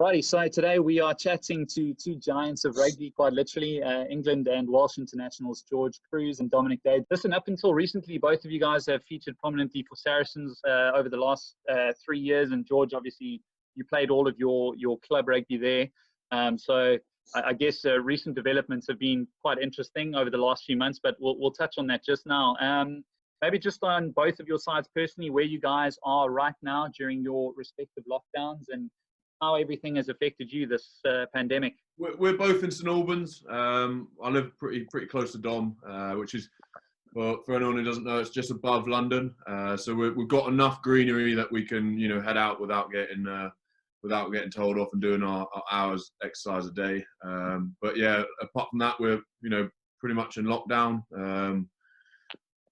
Righty, so today we are chatting to two giants of rugby, quite literally, England and Welsh internationals, George Kruis and Dominic. Listen, up until recently, both of you guys have featured prominently for Saracens over the last 3 years, and George, obviously, you played all of your club rugby there. So I guess recent developments have been quite interesting over the last few months, but we'll touch on that just now. Maybe just on both of your sides personally, where you guys are right now during your respective lockdowns and how everything has affected you this pandemic. We're both in St Albans. I live pretty close to Dom, which is, well, for anyone who doesn't know, it's just above London. So we've got enough greenery that we can, head out without getting told off and doing our hours exercise a day. But yeah, apart from that, we're pretty much in lockdown.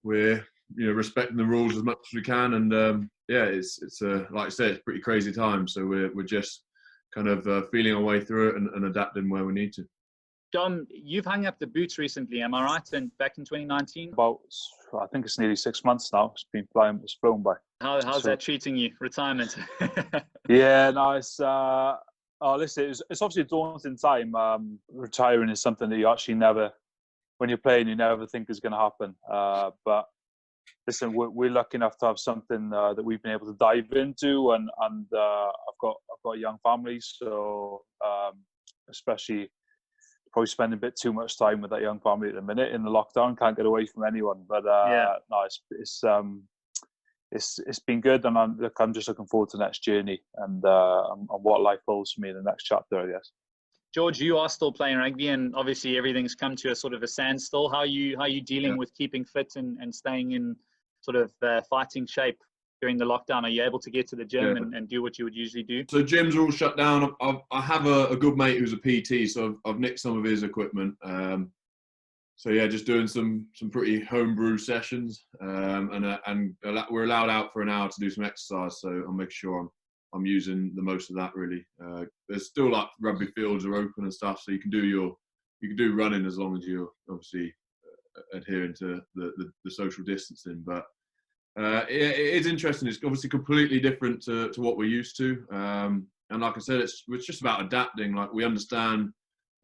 We're respecting the rules as much as we can, and yeah, it's like I said, it's a pretty crazy time. So we're just kind of feeling our way through it and adapting where we need to. Dom, you've hung up the boots recently, am I right? And back in 2019? I think it's nearly 6 months now. It's flown by. How's that treating you? Retirement? Yeah, no, listen, it's obviously a daunting time. Retiring is something that you actually never, when you're playing, you never think is going to happen. But listen, we're lucky enough to have something that we've been able to dive into, and I've got a young family, so especially probably spending a bit too much time with that young family at the minute in the lockdown. Can't get away from anyone, but yeah. No, it's been good, and I'm just looking forward to the next journey and what life holds for me in the next chapter, I guess. George, you are still playing rugby, and obviously everything's come to a sort of a standstill. How are you dealing with keeping fit and staying in sort of fighting shape during the lockdown? Are you able to get to the gym and do what you would usually do? So gyms are all shut down. I have a good mate who's a PT, so I've nicked some of his equipment. So yeah, just doing some pretty homebrew sessions, and we're allowed out for an hour to do some exercise. So I'll make sure I'm using the most of that, really. There's still like rugby fields are open and stuff, so you can do running as long as you're obviously adhering to the social distancing. But it is interesting. It's obviously completely different to what we're used to. And like I said, it's just about adapting. Like, we understand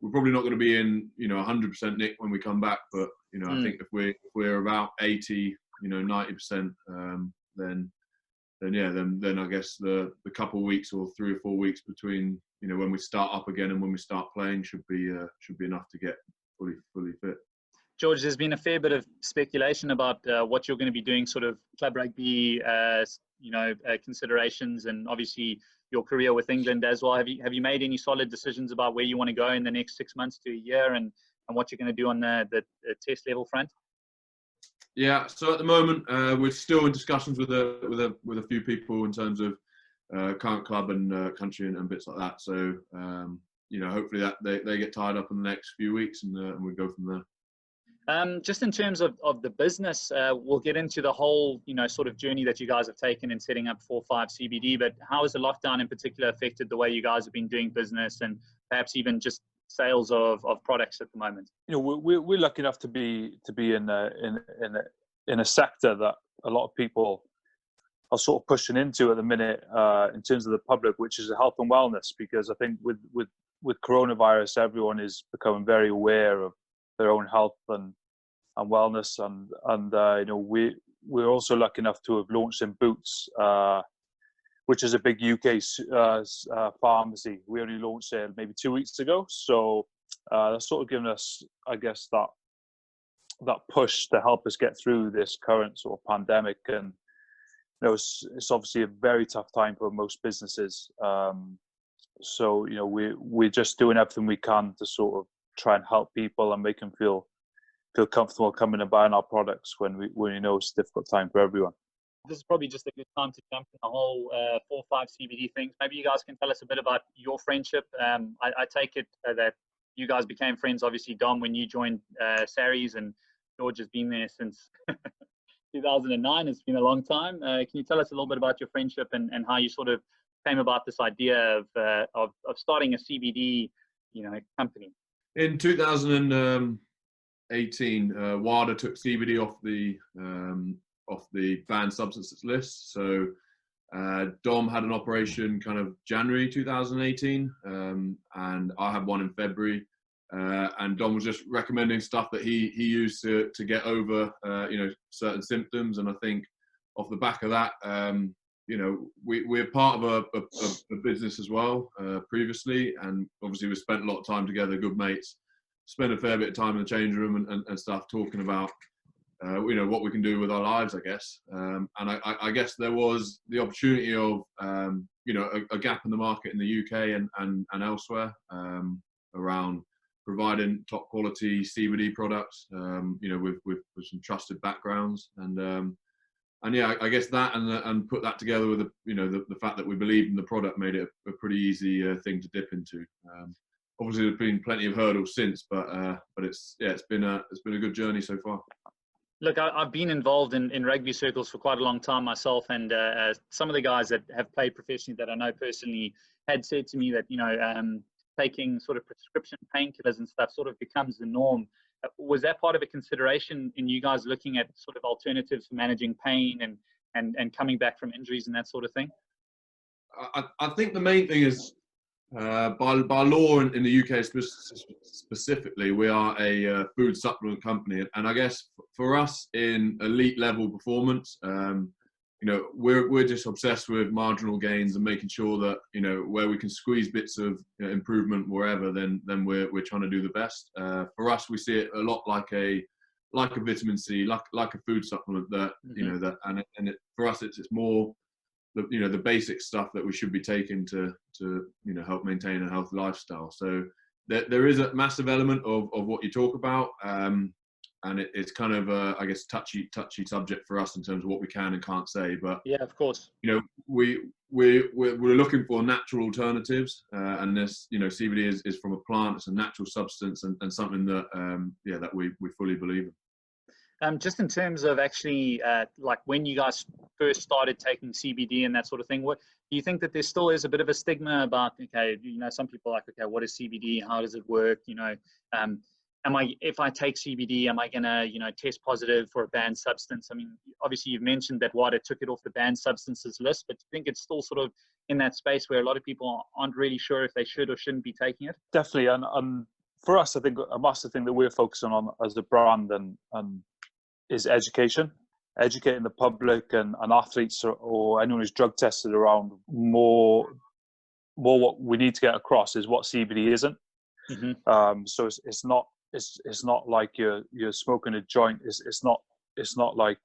we're probably not going to be in 100% nick when we come back, but I think if we're about 80, 90%, then I guess the couple of weeks or 3 or 4 weeks between when we start up again and when we start playing should be enough to get fully fit. George, there's been a fair bit of speculation about what you're going to be doing, sort of club rugby, considerations, and obviously your career with England as well. Have you made any solid decisions about where you want to go in the next 6 months to a year, and what you're going to do on the test level front? Yeah, so at the moment we're still in discussions with a few people in terms of current club and country and bits like that. So hopefully that they get tied up in the next few weeks, and we go from there. Just in terms of the business, we'll get into the whole, sort of journey that you guys have taken in setting up FourFive CBD, but how has the lockdown in particular affected the way you guys have been doing business, and perhaps even just sales of products at the moment? We're lucky enough to be in a sector that a lot of people are sort of pushing into at the minute, in terms of the public, which is health and wellness, because I think with coronavirus, everyone is becoming very aware of their own health and wellness, and we're also lucky enough to have launched in Boots, which is a big UK pharmacy. We only launched it maybe 2 weeks ago, so that's sort of given us, I guess, that push to help us get through this current sort of pandemic. And it's obviously a very tough time for most businesses. So we're just doing everything we can to sort of try and help people and make them feel comfortable coming and buying our products when we know it's a difficult time for everyone. This is probably just a good time to jump in the whole FourFive CBD thing. Maybe you guys can tell us a bit about your friendship. I take it that you guys became friends, obviously, Dom, when you joined Saracens, and George has been there since 2009. It's been a long time. Can you tell us a little bit about your friendship and how you sort of came about this idea of starting a CBD, company? In 2018, WADA took CBD off the banned substances list. So Dom had an operation kind of January 2018, and I had one in February. And Dom was just recommending stuff that he used to get over certain symptoms. And I think off the back of that, we're part of a business as well previously, and obviously we spent a lot of time together, good mates. Spent a fair bit of time in the change room and stuff, talking about what we can do with our lives, I guess. And I guess there was the opportunity of a gap in the market in the UK and elsewhere around providing top quality CBD products, with some trusted backgrounds, and yeah, I guess that and put that together with the fact that we believed in the product made it a pretty easy thing to dip into. Obviously, there's been plenty of hurdles since, but it's been a good journey so far. Look, I've been involved in rugby circles for quite a long time myself, and some of the guys that have played professionally that I know personally had said to me that taking sort of prescription painkillers and stuff sort of becomes the norm. Was that part of a consideration in you guys looking at sort of alternatives for managing pain and coming back from injuries and that sort of thing? I think the main thing is by law in the UK specifically, we are a food supplement company, and I guess for us in elite level performance, we're just obsessed with marginal gains and making sure that where we can squeeze bits of improvement wherever, then we're trying to do the best. For us, we see it a lot like a vitamin C, like a food supplement that for us it's more the basic stuff that we should be taking to help maintain a healthy lifestyle. So there is a massive element of what you talk about, and it's kind of I guess touchy subject for us in terms of what we can and can't say. But yeah, of course, we're looking for natural alternatives, and this CBD is from a plant. It's a natural substance and something that that we fully believe in. Just in terms of actually, like when you guys first started taking CBD and that sort of thing, what do you think that there still is a bit of a stigma about? Okay, some people are like, okay, what is CBD? How does it work? If I take CBD, am I gonna, test positive for a banned substance? I mean, obviously you've mentioned that WADA took it off the banned substances list, but I think it's still sort of in that space where a lot of people aren't really sure if they should or shouldn't be taking it. Definitely, and for us, I think a massive thing that we're focusing on as a brand and is educating the public and athletes or anyone who's drug tested around more what we need to get across is what CBD isn't. Mm-hmm. So it's not like you're smoking a joint. It's not like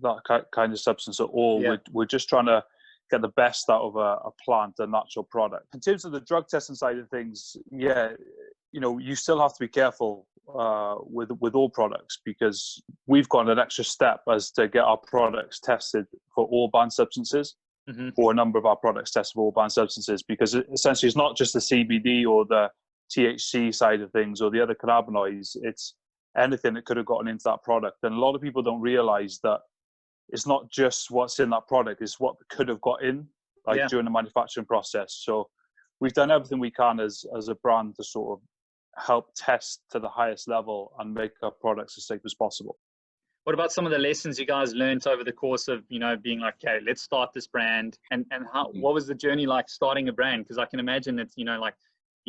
that kind of substance at all. Yeah. We're just trying to get the best out of a plant, a natural product. In terms of the drug testing side of things, you still have to be careful with all products, because we've got an extra step as to get our products tested for all banned substances, mm-hmm. or a number of our products tested for all banned substances, because essentially it's not just the CBD or the THC side of things or the other cannabinoids, it's anything that could have gotten into that product. And a lot of people don't realize that it's not just what's in that product, it's what could have got in during the manufacturing process. So we've done everything we can as a brand to sort of help test to the highest level and make our products as safe as possible. What about some of the lessons you guys learned over the course of, being like, okay, let's start this brand, and what was the journey like starting a brand? Because I can imagine it's,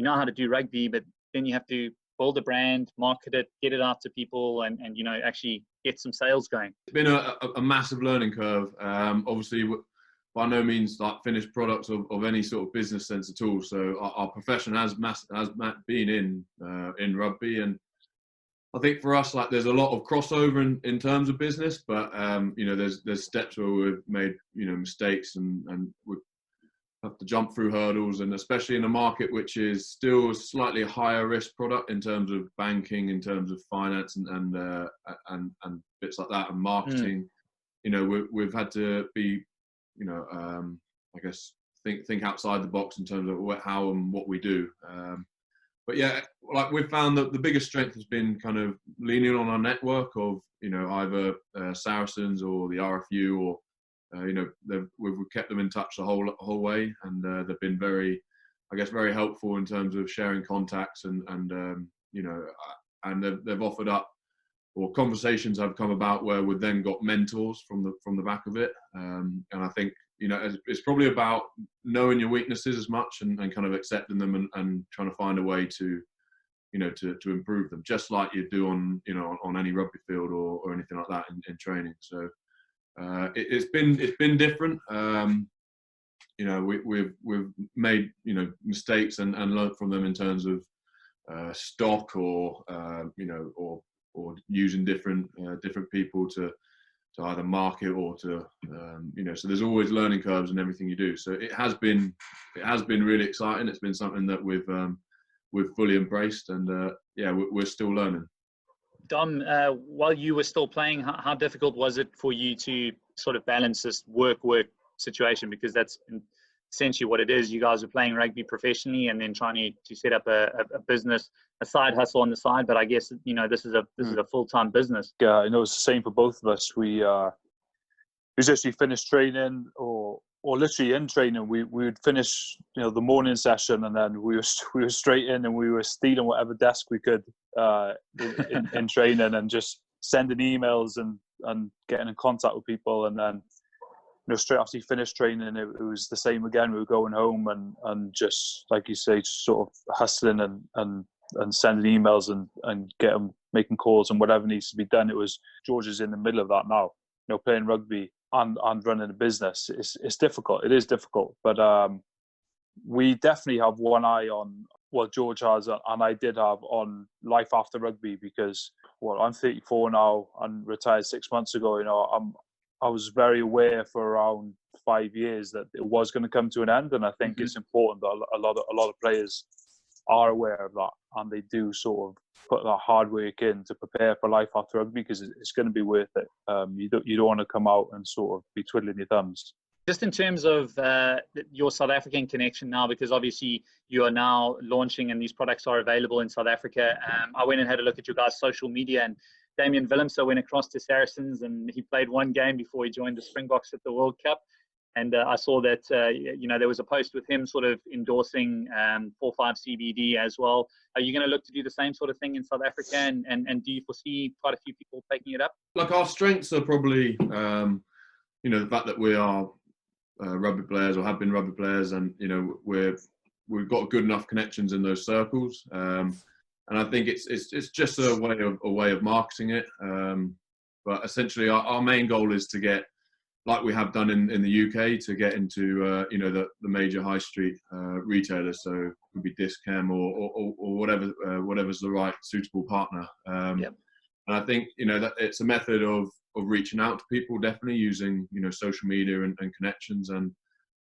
how to do rugby, but then you have to build a brand, market it, get it out to people, and actually get some sales going. It's been a massive learning curve. Obviously, by no means like finished products of any sort of business sense at all. So our profession has been in rugby, and I think for us, like, there's a lot of crossover in terms of business, but there's steps where we've made mistakes and we have to jump through hurdles, and especially in a market which is still a slightly higher risk product in terms of banking, in terms of finance and bits like that, and marketing. We've had to be I guess think outside the box in terms of how and what we do. But yeah, like, we've found that the biggest strength has been kind of leaning on our network of either Saracens or the RFU, or we've kept them in touch the whole way, and they've been very helpful in terms of sharing contacts and they've offered up, or conversations have come about where we've then got mentors from the back of it, and I think you know, it's probably about knowing your weaknesses as much and kind of accepting them and trying to find a way to, you know, to improve them, just like you do on, you know, on any rugby field or anything like that in training. So it's been different. You know, we've made, you know, mistakes and learned from them in terms of stock or you know, or using different people to either market or to you know, so there's always learning curves in everything you do. So it has been really exciting. It's been something that we've fully embraced, and yeah, we're still learning. Dom, while you were still playing, how difficult was it for you to sort of balance this work situation? Because that's essentially what it is. You guys are playing rugby professionally and then trying to set up a business, a side hustle on the side. But I guess, you know, this is a full-time business. Yeah, I know it's the same for both of us. We just finished training or literally in training. We would finish, you know, the morning session, and then we were straight in, and we were stealing whatever desk we could in training, and just sending emails and getting in contact with people. And then, you know, straight after you finished training, it was the same again. We were going home and just, like you say, sort of hustling and sending emails and making calls and whatever needs to be done. It was, George is in the middle of that now, you know, playing rugby and running a business. It's difficult. It is difficult, but we definitely have one eye on what George has, and I did have, on life after rugby, because, well, I'm 34 now and retired 6 months ago. You know, I was very aware for around 5 years that it was going to come to an end, and I think it's important that a lot of players are aware of that, and they do sort of put that hard work in to prepare for life after rugby, because it's going to be worth it. You don't want to come out and sort of be twiddling your thumbs. Just in terms of your South African connection now, because obviously you are now launching and these products are available in South Africa. I went and had a look at your guys' social media, and Damien Willemse went across to Saracens, and he played one game before he joined the Springboks at the World Cup. And I saw that, you know, there was a post with him sort of endorsing FourFive CBD as well. Are you going to look to do the same sort of thing in South Africa? And do you foresee quite a few people taking it up? Like, our strengths are probably, you know, the fact that we are rugby players, or have been rugby players, and, you know, we've got good enough connections in those circles. And I think it's just a way of marketing it. But essentially, our main goal is to get, like we have done in the UK, to get into you know, the major high street retailers. So it could be Discam or whatever's the right suitable partner. Yep. And I think, you know, that it's a method of reaching out to people, definitely using, you know, social media and connections. And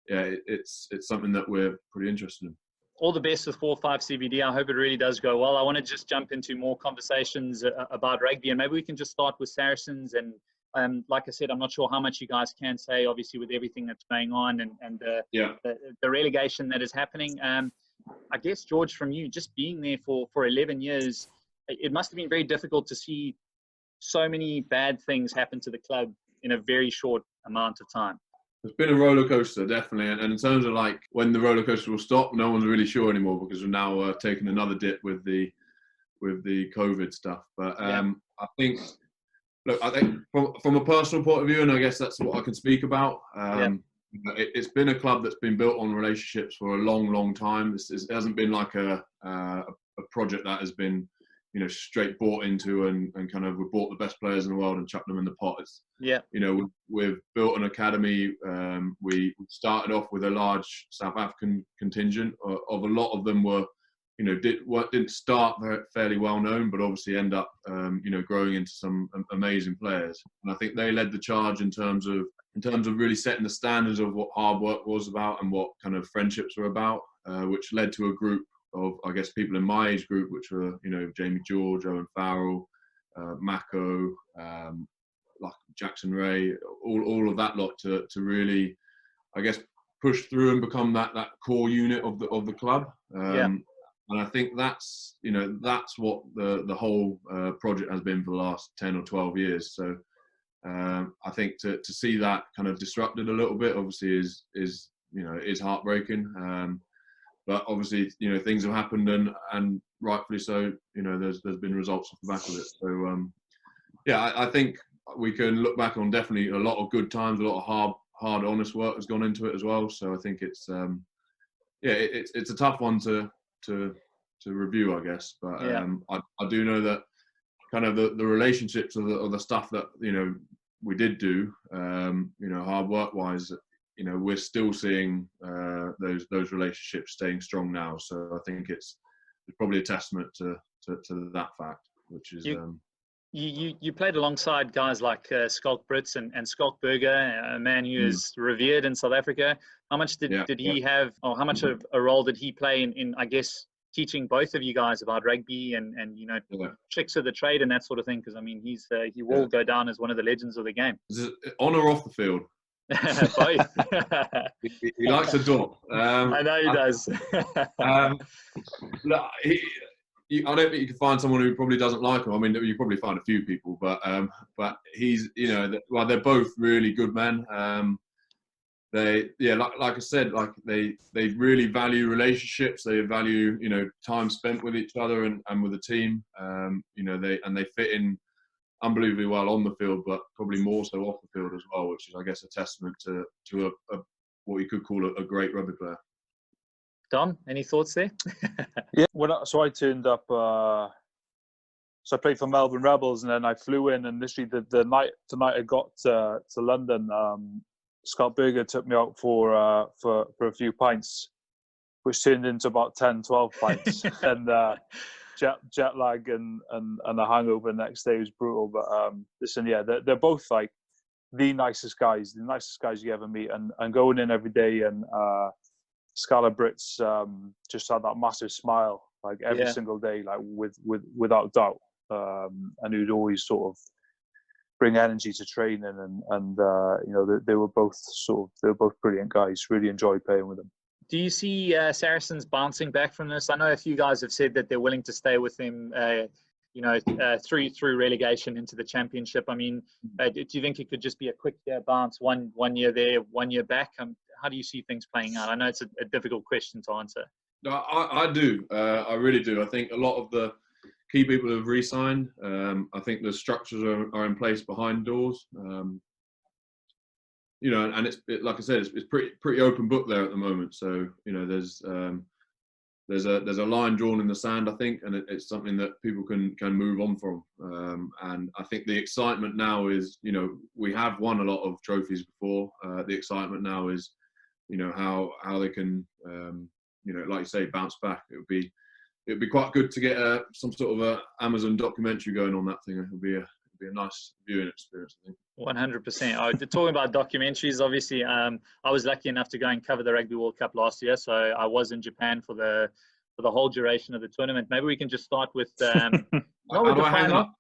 yeah, it's something that we're pretty interested in. All the best with FourFive CBD. I hope it really does go well. I want to just jump into more conversations about rugby, and maybe we can just start with Saracens. And like I said, I'm not sure how much you guys can say, obviously, with everything that's going on and the relegation that is happening. I guess, George, from you, just being there for 11 years, it must have been very difficult to see so many bad things happen to the club in a very short amount of time. It's been a roller coaster, definitely. And in terms of, like, when the roller coaster will stop, no one's really sure anymore, because we're now taking another dip with the COVID stuff. But I think, look, I think from a personal point of view, and I guess that's what I can speak about, it's been a club that's been built on relationships for a long, long time. It hasn't been like a project that has been, you know, straight bought into and kind of, we bought the best players in the world and chucked them in the pot. You know, we've built an academy. We started off with a large South African contingent. Of a lot of them were, you know, didn't start fairly well known, but obviously end up, you know, growing into some amazing players. And I think they led the charge in terms of really setting the standards of what hard work was about and what kind of friendships were about, which led to a group of, I guess, people in my age group, which were, you know, Jamie George, Owen Farrell, Mako, like Jackson Ray, all of that lot to really, I guess, push through and become that core unit of the club. And I think that's, you know, that's what the whole project has been for the last 10 or 12 years. So I think to see that kind of disrupted a little bit, obviously, is you know, is heartbreaking. But obviously, you know, things have happened, and rightfully so. You know, there's been results off the back of it. So yeah, I think we can look back on definitely a lot of good times, a lot of hard, honest work has gone into it as well. So I think it's it's a tough one to review, I guess. But I do know that kind of the relationships or the stuff that we did do, hard work wise, we're still seeing those relationships staying strong now. So I think it's probably a testament to that fact, which is. You played alongside guys like Skalk Brits and Skalk Burger, a man who is revered in South Africa. How much did he have, or how much of a role did he play in I guess, teaching both of you guys about rugby and tricks of the trade and that sort of thing? Because I mean, he will go down as one of the legends of the game. Is it on or off the field? Both. he likes a door. I know he does. Look, I don't think you can find someone who probably doesn't like him. I mean, you probably find a few people, but he's, they're both really good men. They, like I said, like they really value relationships. They value, time spent with each other and with the team. They fit in unbelievably well on the field, but probably more so off the field as well, which is, I guess, a testament to what you could call a great rugby player. Dom, any thoughts there? Yeah, so I turned up. So I played for Melbourne Rebels, and then I flew in. And literally the night I got to London, Scott Berger took me out for a few pints, which turned into about 10, 12 pints, and jet lag and a hangover the next day was brutal. But listen, they're both like the nicest guys you ever meet, and going in every day and. Scala Brits just had that massive smile, like every single day, like without doubt, and who'd always sort of bring energy to training, and they were both brilliant guys. Really enjoyed playing with them. Do you see Saracens bouncing back from this? I know a few guys have said that they're willing to stay with him, through relegation into the championship. I mean, do you think it could just be a quick bounce, one year there, 1 year back? How do you see things playing out? I know it's a difficult question to answer. No, I do. I really do. I think a lot of the key people have re-signed. I think the structures are in place behind doors. And it's like I said, it's pretty open book there at the moment. So there's a line drawn in the sand, I think, and it's something that people can move on from. And I think the excitement now is, we have won a lot of trophies before. The excitement now is, how they can, like you say, bounce back. It would be quite good to get some sort of a Amazon documentary going on that thing. It would be a nice viewing experience, I think. 100%. Talking about documentaries, obviously, I was lucky enough to go and cover the Rugby World Cup last year, so I was in Japan for the whole duration of the tournament. Maybe we can just start with not with the final.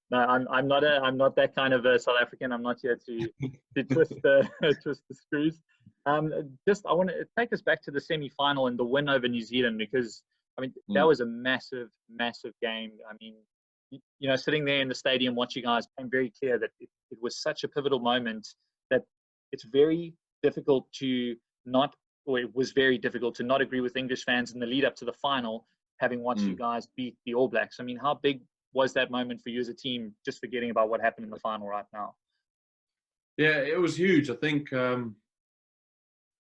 No, I'm not that kind of a South African. I'm not here to twist the screws. I want to take us back to the semi-final and the win over New Zealand, because I mean that was a massive game. I mean, sitting there in the stadium watching you guys, became very clear that it was such a pivotal moment that it's very difficult to not, or it was very difficult to not agree with English fans in the lead up to the final, having watched you guys beat the All Blacks. I mean, how big was that moment for you as a team, just forgetting about what happened in the final right now? Yeah, it was huge. I think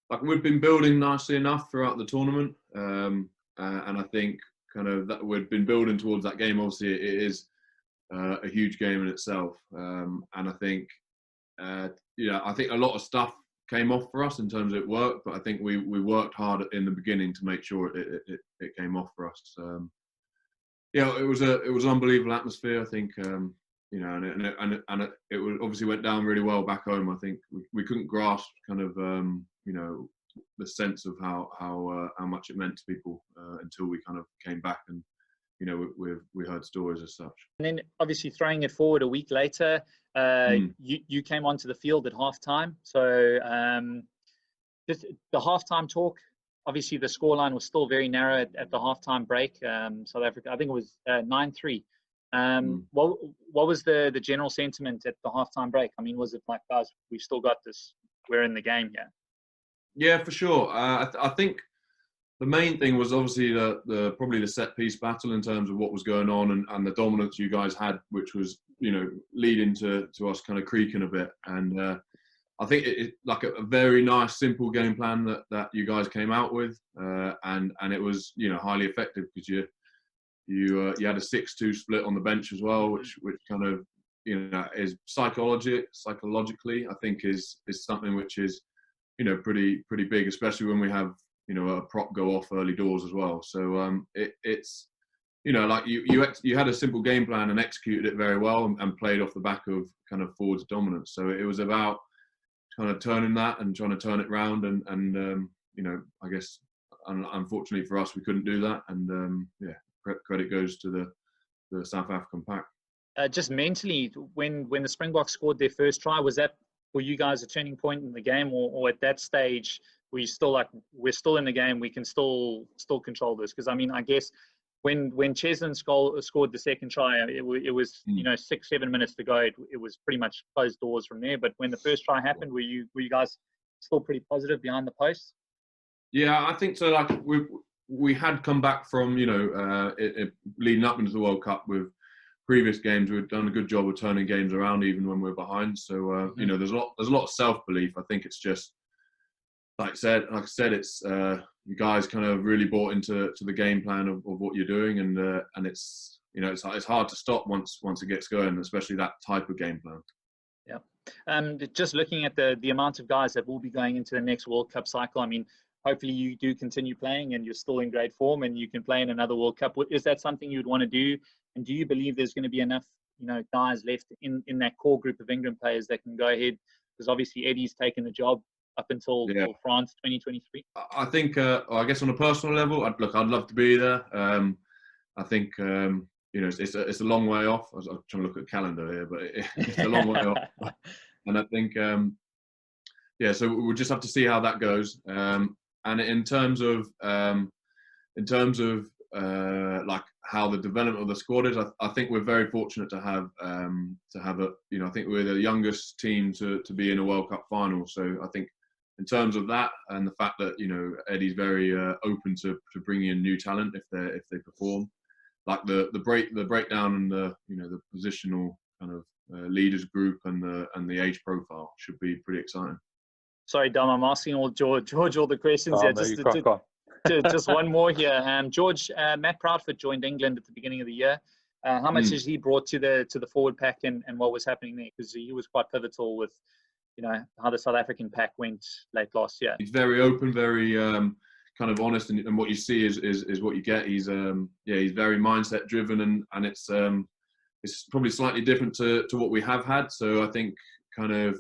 like we've been building nicely enough throughout the tournament, and I think kind of that we've been building towards that game. Obviously, it is a huge game in itself, and I think I think a lot of stuff came off for us in terms of it worked, but I think we worked hard in the beginning to make sure it came off for us. It was an unbelievable atmosphere. I think and it obviously went down really well back home. I think we couldn't grasp kind of the sense of how much it meant to people until we kind of came back and we heard stories as such. And then obviously throwing it forward a week later, you came onto the field at halftime. So just the halftime talk. Obviously, the scoreline was still very narrow at the halftime break. South Africa, I think it was 9-3. What was the general sentiment at the halftime break? I mean, was it like, guys, we've still got this, we're in the game here? Yeah, for sure. I think the main thing was obviously probably the set piece battle in terms of what was going on and the dominance you guys had, which was leading to us kind of creaking a bit. And I think it like a very nice, simple game plan that you guys came out with, and it was, you know, highly effective, because you had a 6-2 split on the bench as well, which kind of, you know, is psychologically, I think is something which is, you know, pretty big, especially when we have, you know, a prop go off early doors as well. So it's, you know, like you had a simple game plan and executed it very well, and played off the back of kind of forwards dominance. So it was about kind of turning that and trying to turn it round, and you know, I guess unfortunately for us, we couldn't do that, and yeah, credit goes to the South African pack. Just mentally, when the Springboks scored their first try, was that for you guys a turning point in the game, or at that stage were you still like, we're still in the game, we can still control this? Because I mean, I guess when Cheslin scored the second try, it was you know, 6-7 minutes to go. It was pretty much closed doors from there. But when the first try happened, were you guys still pretty positive behind the post? Yeah, I think so. Like we had come back from, you know, leading up into the World Cup with previous games. We've done a good job of turning games around even when we're behind. So you know, there's a lot of self-belief. I think it's just like I said, it's you guys kind of really bought into the game plan of what you're doing, and it's, you know, it's hard to stop once it gets going, especially that type of game plan. Yeah. Just looking at the amount of guys that will be going into the next World Cup cycle, I mean, hopefully you do continue playing and you're still in great form and you can play in another World Cup. Is that something you'd want to do? And do you believe there's going to be enough, you know, guys left in that core group of England players that can go ahead? Because obviously Eddie's taken the job up until France 2023. I think, I guess on a personal level, I'd love to be there. I think, you know, it's a long way off. I was trying to look at the calendar here, but it's a long way off. And I think, yeah, so we'll just have to see how that goes. And in terms of like how the development of the squad is, I think we're very fortunate to have a, you know, I think we're the youngest team to be in a World Cup final. So I think in terms of that, and the fact that, you know, Eddie's very open to bringing in new talent if they perform, like the breakdown and the, you know, the positional kind of leaders group and the age profile should be pretty exciting. Sorry, Dom, I'm asking George all the questions here. Just one more here. George, Matt Proudfoot joined England at the beginning of the year. How much has he brought to the forward pack, and what was happening there? Because he was quite pivotal with, you know, how the South African pack went late last year. He's very open, very kind of honest, and what you see is what you get. He's he's very mindset driven, and it's probably slightly different to what we have had. So I think kind of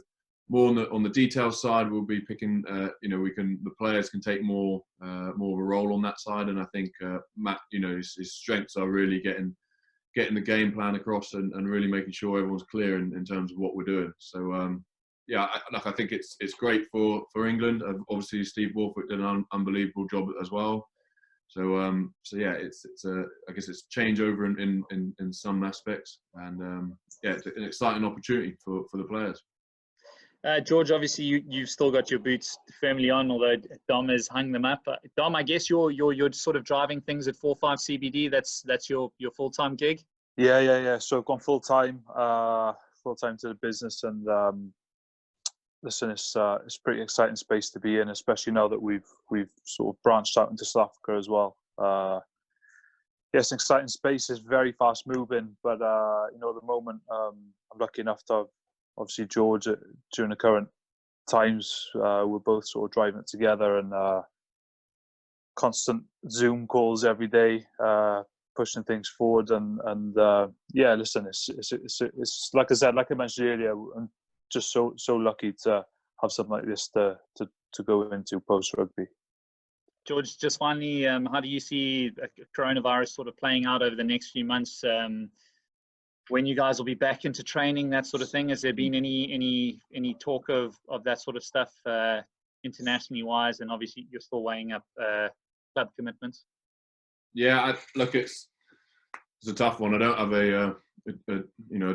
more on the detail side, we'll be picking, you know, the players can take more of a role on that side. And I think Matt, you know, his strengths are really getting the game plan across and really making sure everyone's clear in terms of what we're doing. So yeah, I think it's great for England. Obviously, Steve Warfoot did an unbelievable job as well. So yeah, it's I guess it's changeover in some aspects, and yeah, it's an exciting opportunity for the players. George, obviously you've still got your boots firmly on, although Dom has hung them up. Dom, I guess you're sort of driving things at FourFive CBD. That's your full-time gig. Yeah. So I've gone full-time to the business, and listen, it's pretty exciting space to be in, especially now that we've sort of branched out into South Africa as well. Yes, an exciting space. It's very fast moving, but you know, at the moment, I'm lucky enough to have, obviously, George, during the current times, we're both sort of driving it together, and constant Zoom calls every day, pushing things forward. And yeah, listen, it's like I mentioned earlier, I'm just so lucky to have something like this to go into post rugby. George, just finally, how do you see coronavirus sort of playing out over the next few months? When you guys will be back into training, that sort of thing? Has there been any talk of that sort of stuff internationally wise? And obviously you're still weighing up club commitments. Yeah, look, it's a tough one. I don't have a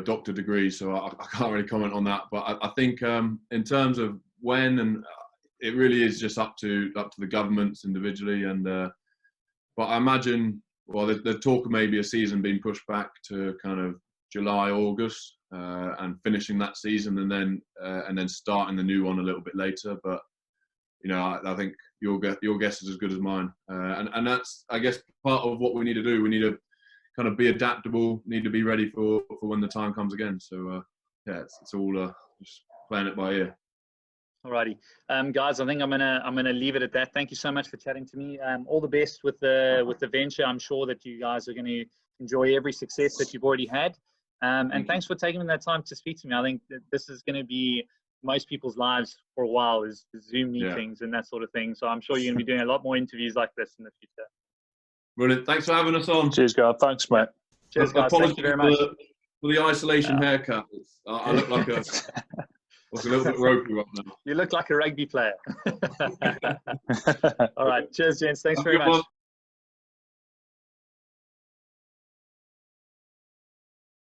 doctor degree, so I can't really comment on that. But I think in terms of when, and it really is just up to the governments individually. And but I imagine, well, the talk of maybe a season being pushed back to kind of July, August. and finishing that season, and then starting the new one a little bit later. But I think your guess is as good as mine, and that's, I guess, part of what we need to do. We need to kind of be adaptable, need to be ready for when the time comes again. So it's all just playing it by ear. Alrighty, guys, I think I'm gonna leave it at that. Thank you so much for chatting to me. All the best with the venture. I'm sure that you guys are going to enjoy every success that you've already had. And thanks for taking that time to speak to me. I think that this is going to be most people's lives for a while, is Zoom meetings and that sort of thing. So I'm sure you're going to be doing a lot more interviews like this in the future. Brilliant. Thanks for having us on. Cheers, guys. Thanks, mate. Cheers, guys. Thank you very much. For the isolation haircut. I look like a little bit ropey right now. You look like a rugby player. All right. Cheers, gents. Thanks very much.